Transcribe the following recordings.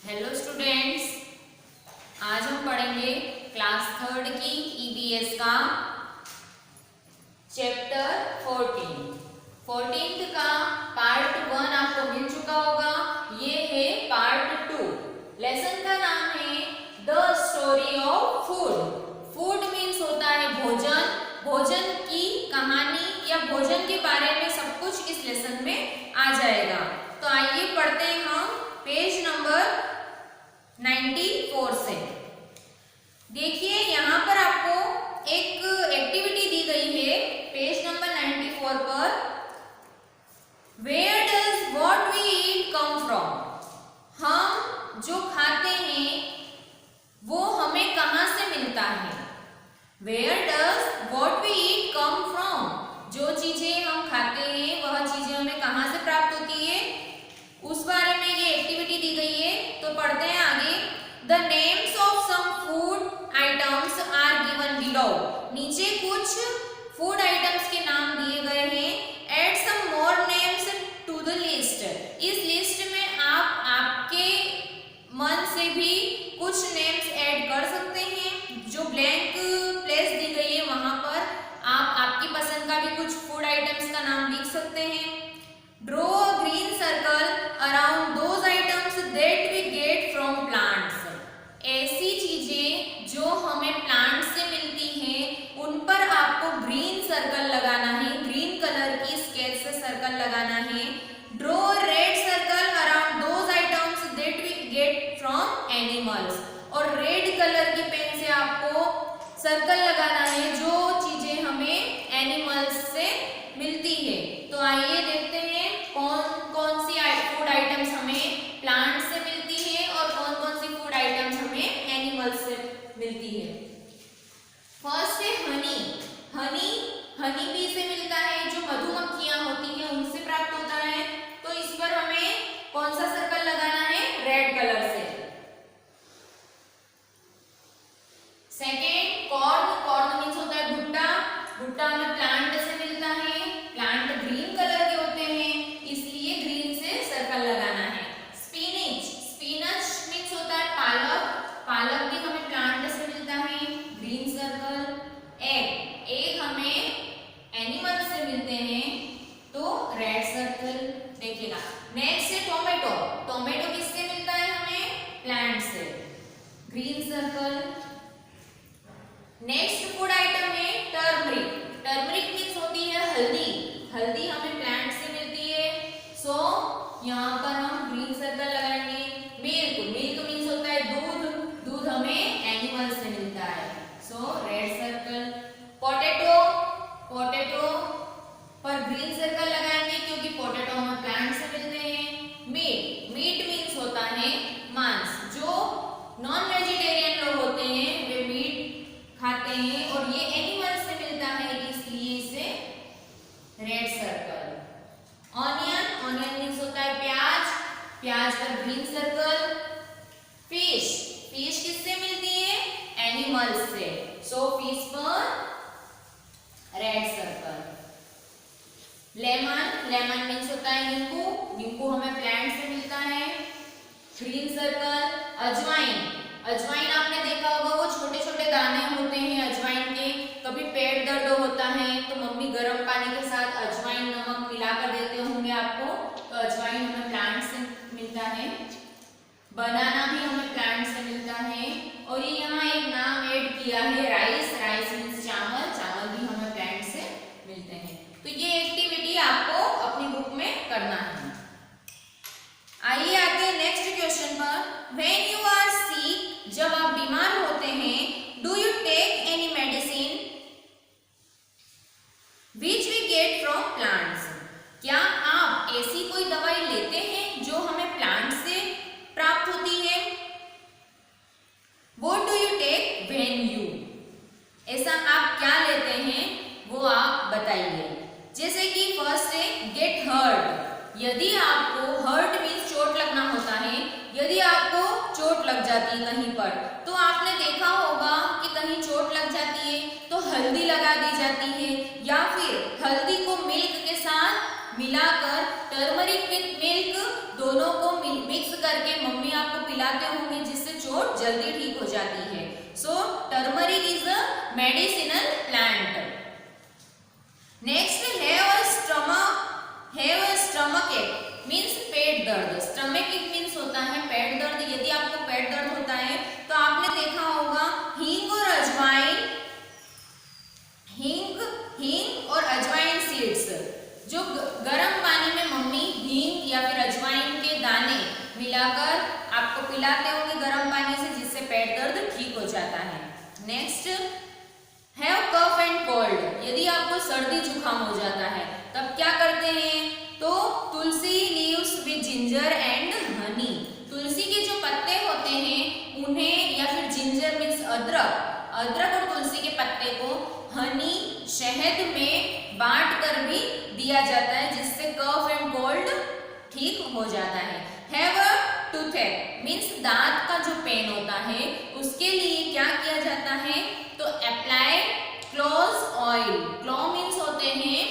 Hello students, आज हम पढ़ेंगे क्लास थर्ड की ईवीएस का चैप्टर 14 का पार्ट 1 आपको मिल चुका होगा। ये है पार्ट 2। लेसन का नाम है the story of food. Food means होता है भोजन। भोजन की कहानी या भोजन के बारे में सब कुछ इस लेसन में आ जाएगा। तो आइए पढ़ते हैं हम पेज नंबर 94 से। देखिए यहाँ पर आपको एक एक्टिविटी दी गई है पेज नंबर 94 पर। Where does what we eat come from. हम जो खाते हैं वो हमें कहाँ से मिलता है। Where does what we eat come from, जो चीजें हम खाते हैं वह चीजें हमें कहाँ से प्राप्त होती है, उस बारे में ये एक्टिविटी दी गई है। तो पढ़ते हैं आगे। The names of some food items are given below. नीचे कुछ फूड आइटम्स के नाम दिए गए हैं। Add some more names to the list. इस लिस्ट में आप आपके मन से भी कुछ नेम्स ऐड कर सकते हैं। जो ब्लैंक प्लेस दी गई है वहां पर आप आपकी पसंद का भी कुछ फूड आइटम्स का नाम लिख सकते हैं। Draw a green circle around those items that we get from plants. ऐसी चीजें जो हमें प्लांट से मिलती हैं उन पर आपको ग्रीन सर्कल लगाना है। ग्रीन कलर की स्केच से सर्कल लगाना है। Draw red circle around those items that we get from animals. और रेड कलर की पेन से आपको सर्कल लगाना है जो चीजें हमें एनिमल्स से मिलती है। तो आइए देखते हैं कौन कौन सी फूड आइटम्स हमें प्लांट से मिलती है और कौन कौन सी फूड आइटम्स हमें एनिमल्स से मिलती है। फर्स्ट है हनी। हनी बी से मिलता है, जो मधुमक्खियां होती हैं उनसे प्राप्त होता है। तो इस पर हमें कौन सा सर्कल लगाना है, रेड कलर से। सेकेंड कॉर्न मीन्स होता है भुट्टा। भुट्टा हमें प्लांट से मिलता है। प्लांट ग्रीन कलर के होते हैं इसलिए ग्रीन से सर्कल लगाना है। स्पिनच मीन्स होता है पालक। पालक भी हमें प्लांट से मिलता है, ग्रीन सर्कल। एग हमें एनिमल से मिलते हैं तो रेड सर्कल। देखिएगा नेक्स्ट है टोमेटो। टोमेटो किससे मिलता है हमें, प्लांट से, green circle. Next food item है टर्मरिक। टर्मरिक मीन्स होती है हल्दी। हल्दी हमें प्लांट से मिलती है सो यहाँ पर हम ग्रीन सर्कल लगाएंगे। मिल्क मीन्स होता है दूध। दूध हमें एनिमल से मिलता है सो रेड सर्कल। पोटैटो पर ग्रीन सर्कल लगाएंगे क्योंकि पोटैटो हमें प्लांट से मिलते हैं। मीट मीन्स होता है मांस। जो नॉन वेजिटेरियन लोग होते हैं वे मीट खाते हैं और ये एनिमल से मिलता है इसलिए इसे रेड सर्कल। ऑनियन मीन्स होता है प्याज। प्याज पर ग्रीन सर्कल। फिश किससे मिलती है, एनिमल से, सो फिश पर रेड सर्कल। लेमन मीन्स होता है नींबू हमें प्लांट से मिलता है, ग्रीन सर्कल। अजवाइन आपने देखा होगा वो छोटे छोटे दाने होते हैं अजवाइन के। कभी पेट दर्द होता है तो मम्मी गर्म पानी के साथ अजवाइन नमक मिलाकर देते होंगे आपको। तो अजवाइन हमें प्लांट से मिलता है। बनाना भी हमें प्लांट से मिलता है। और ये यहाँ एक नाम ऐड किया है राइस मीन्स चावल भी हमें प्लांट से मिलते हैं। तो ये एक्टिविटी आपको अपनी बुक में करना है। आइए आगे नेक्स्ट क्वेश्चन पर। When you are sick, जब आप बीमार होते हैं, do you take any medicine which we get from plants? क्या आप ऐसी कोई दवाई लेते हैं जो हमें प्लांट से प्राप्त होती है। What do you take when you? ऐसा आप क्या लेते हैं वो आप बताइए। जैसे कि फर्स्ट है गेट हर्ट। यदि आपको हर्ट मीन्स चोट लगना होता है, यदि आपको चोट लग जाती है कहीं पर तो आपने देखा होगा कि कहीं चोट लग जाती है तो हल्दी लगा दी जाती है या फिर हल्दी को मिल्क के साथ मिलाकर टर्मरिक विद मिल्क दोनों को मिक्स करके मम्मी आपको पिलाते होंगे जिससे चोट जल्दी ठीक हो जाती है। So turmeric is a medicinal plant. Next have a stomach ache means पेट दर्द। स्टमक एक मीन्स होता है पेट दर्द। यदि आपको पेट दर्द होता है तो आपने देखा होगा हींग और अजवाइन, हींग और अजवाइन सीड्स, जो गर्म पानी में मम्मी हींग या फिर अजवाइन के दाने मिलाकर आपको पिलाते होंगे गर्म पानी से, जिससे पेट दर्द ठीक हो जाता है। Next have cough and cold. यदि आपको सर्दी जुकाम हो जाता है तब क्या करते हैं, तो tulsi leaves with ginger and honey. तुलसी के जो पत्ते होते हैं उन्हें, या फिर जिंजर मीन्स अदरक और तुलसी के पत्ते को हनी शहद में बांट कर भी दिया जाता है, जिससे कफ एंड कोल्ड ठीक हो जाता है। हैव अ टूथेक मीन्स दांत का जो पेन होता है उसके लिए क्या किया जाता है, तो अप्लाई क्लोज ऑयल। क्लो मीन्स होते हैं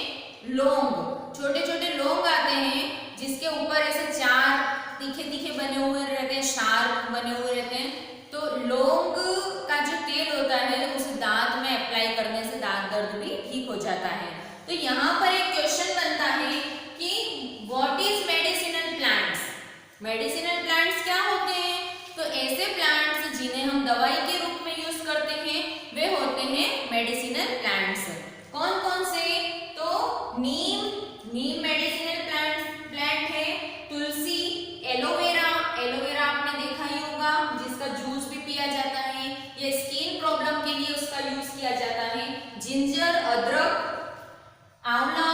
लौंग, छोटे छोटे लौंग आते हैं जिसके ऊपर ऐसे चार तीखे तीखे बने हुए रहते हैं, शार्प बने हुए रहते हैं। तो लौंग का जो तेल होता है उसे दांत में अप्लाई करने से दांत दर्द भी ठीक हो जाता है। तो यहाँ पर एक क्वेश्चन बनता है कि what is medicinal plants. Medicinal plants क्या होते हैं, तो ऐसे प्लांट्स जिन्हें हम दवाई के रूप में यूज करते हैं वे होते हैं मेडिसिनल प्लांट्स। कौन कौन से, तो नीम मेडिसिनल प्लांट है, तुलसी, एलोवेरा आपने देखा ही होगा जिसका जूस भी पिया जाता है, ये स्किन प्रॉब्लम के लिए उसका यूज किया जाता है, जिंजर, अदरक, आंवला,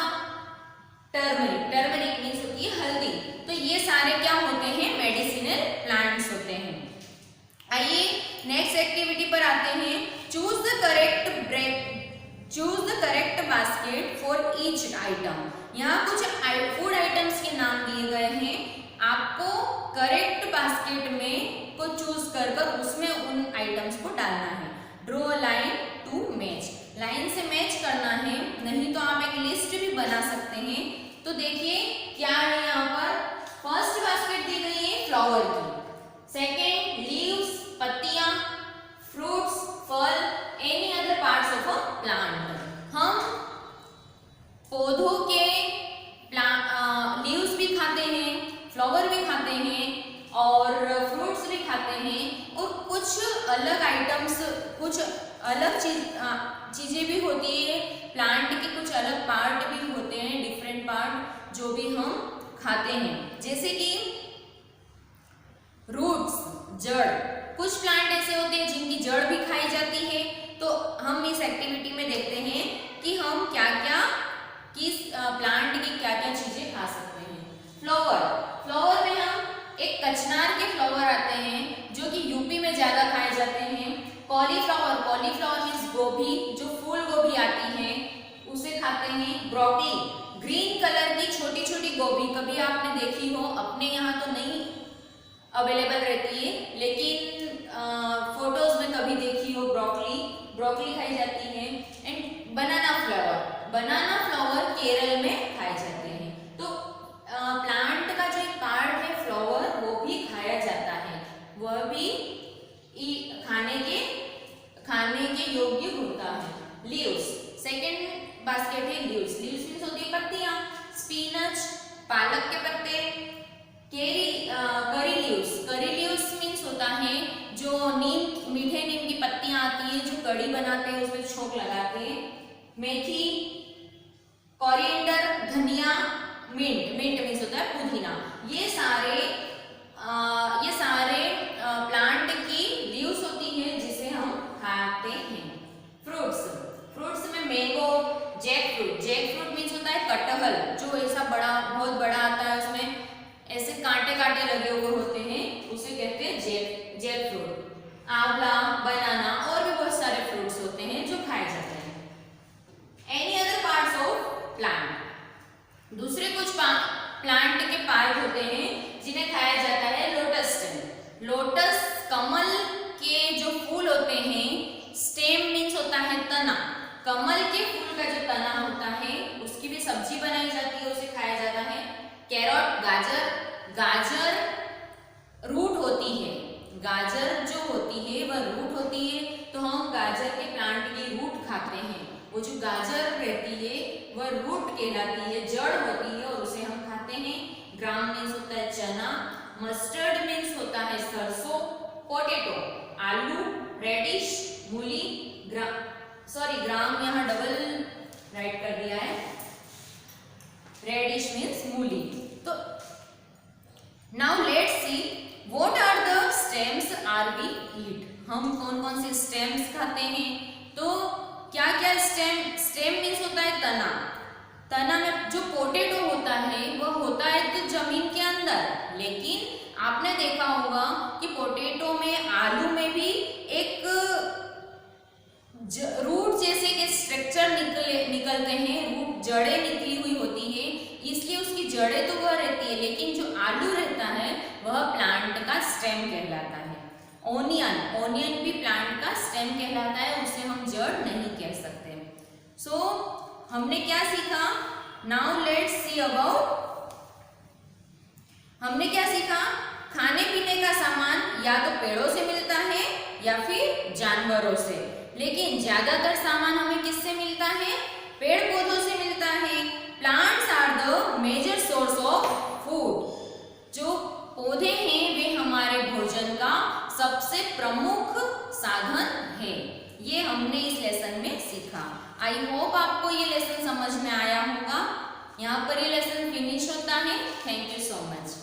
टर्मरिक मीन्स होती है हल्दी। तो ये सारे क्या होते हैं, मेडिसिनल प्लांट्स होते हैं। आइए नेक्स्ट एक्टिविटी पर आते हैं। Choose the correct basket for each item. यहाँ कुछ फूड आइटम्स के नाम दिए गए हैं, आपको करेक्ट बास्केट में को चूज कर उसमें उन आइटम्स को डालना है। Draw a line to match, line से मैच करना है, नहीं तो आप एक लिस्ट भी बना सकते हैं। तो देखिए क्या है यहाँ पर, फर्स्ट बास्केट दी गई है फ्लावर की, सेकेंड लीव्स पत्तियां, फ्रूट्स फल, any other parts of a plant. हम पौधों के लीव्स भी खाते हैं, फ्लावर भी खाते हैं और फ्रूट्स भी खाते हैं, और कुछ अलग आइटम्स, कुछ अलग चीजें भी होती है प्लांट के, कुछ अलग पार्ट भी होते हैं, डिफरेंट पार्ट जो भी हम खाते हैं, जैसे कि रूट्स जड़। कुछ प्लांट ऐसे होते हैं जिनकी जड़ भी खाई जाती है। तो हम इस एक्टिविटी में देखते हैं कि हम क्या क्या किस प्लांट की क्या क्या चीजें खा सकते हैं। फ्लावर में हम एक कचनार के फ्लावर आते हैं जो कि यूपी में ज्यादा खाए जाते हैं। कॉलीफ्लावर मीन्स गोभी, जो फूल गोभी आती है उसे खाते हैं। ब्रोकली, ग्रीन कलर की छोटी छोटी गोभी, कभी आपने देखी हो, अपने यहाँ तो नहीं अवेलेबल रहती है लेकिन फोटोज में कभी देखी हो, ब्रोकली खाई जाती है। एंड बनाना फ्लावर केरल में खाए जाते हैं। तो प्लांट का जो एक पार्ट है फ्लावर, वो भी खाया जाता है, वह भी खाने के योग्य होता है। लीव्स, सेकेंड बास्केट है लीव्स मीन्स होती है पत्तियां। स्पिनच, पालक के पत्ते। करी लीव्स मीन्स होता है जो मीठे नीम की पत्तियां आती है, जो कड़ी बनाते हैं उसमें छोंक लगाते हैं। मेथी, कोरिएंडर, धनिया, मिंट मीन्स होता है पुदीना। ये सारे प्लांट की लीव्स होती है जिसे हम खाते हैं। फ्रूट्स में मैंगो, जैकफ्रूट मीन्स होता है कटहल, जो ऐसा बहुत बड़ा आता है, उसमें ऐसे कांटे लगे हुए होते हैं, उसे कहते हैं जैकफ्रूट। आंवला, बनाना और भी बहुत सारे फ्रूट्स होते हैं जो खाए जाते हैं। Any other parts of plant, दूसरे कुछ प्लांट के पार्ट होते हैं जिन्हें खाया जाता है। लोटस कमल के जो फूल होते हैं, स्टेम मीन्स होता है तना, कमल के फूल का जो तना होता है उसकी भी सब्जी बनाई जाती है, उसे खाया जाता है। कैरोट, गाजर रूट होती है, गाजर जो होती है वह रूट होती है, तो हम गाजर के प्लांट की रूट खाते हैं। वो जो गाजर रहती है वह रूट कहलाती है, जड़ होती है और उसे हम खाते हैं। ग्राम मीन्स होता है चना, मस्टर्ड मीन्स होता है सरसों, पोटैटो आलू, रेडिश मूली, ग्राम यहाँ डबल राइट कर दिया है, रेडिश मीन्स मूली। तो now let's see what are the stems are we eat. हम कौन कौन से स्टेम्स खाते हैं? तो क्या क्या स्टेम मीन्स होता है तना। तना में जो पोटैटो होता है वह होता है तो जमीन के अंदर, लेकिन आपने देखा होगा कि पोटैटो में, आलू में भी एक रूट जैसे के स्ट्रक्चर निकलते हैं, रूट जड़ें निकली हुई होती है, इसलिए उसकी जड़ें तो वह रहती है, लेकिन जो आलू रहता है वह प्लांट का स्टेम कहलाता है। ओनियन भी प्लांट का स्टेम कहलाता है, उसे हम जड़ नहीं कह सकते। सो हमने क्या सीखा? नाउ लेट्स सी अबाउट, हमने क्या सीखा? खाने पीने का सामान या तो पेड़ों से मिलता है या फिर जानवरों से, लेकिन ज्यादातर सामान हमें किससे मिलता है? पेड़ पौधों से मिलता है। Plants are the major source of food. जो पौधे हैं वे हमारे भोजन का सबसे प्रमुख साधन है। ये हमने इस लेसन में सीखा। आई होप आपको ये लेसन समझ में आया होगा। यहाँ पर ये लेसन फिनिश होता है। Thank you so much.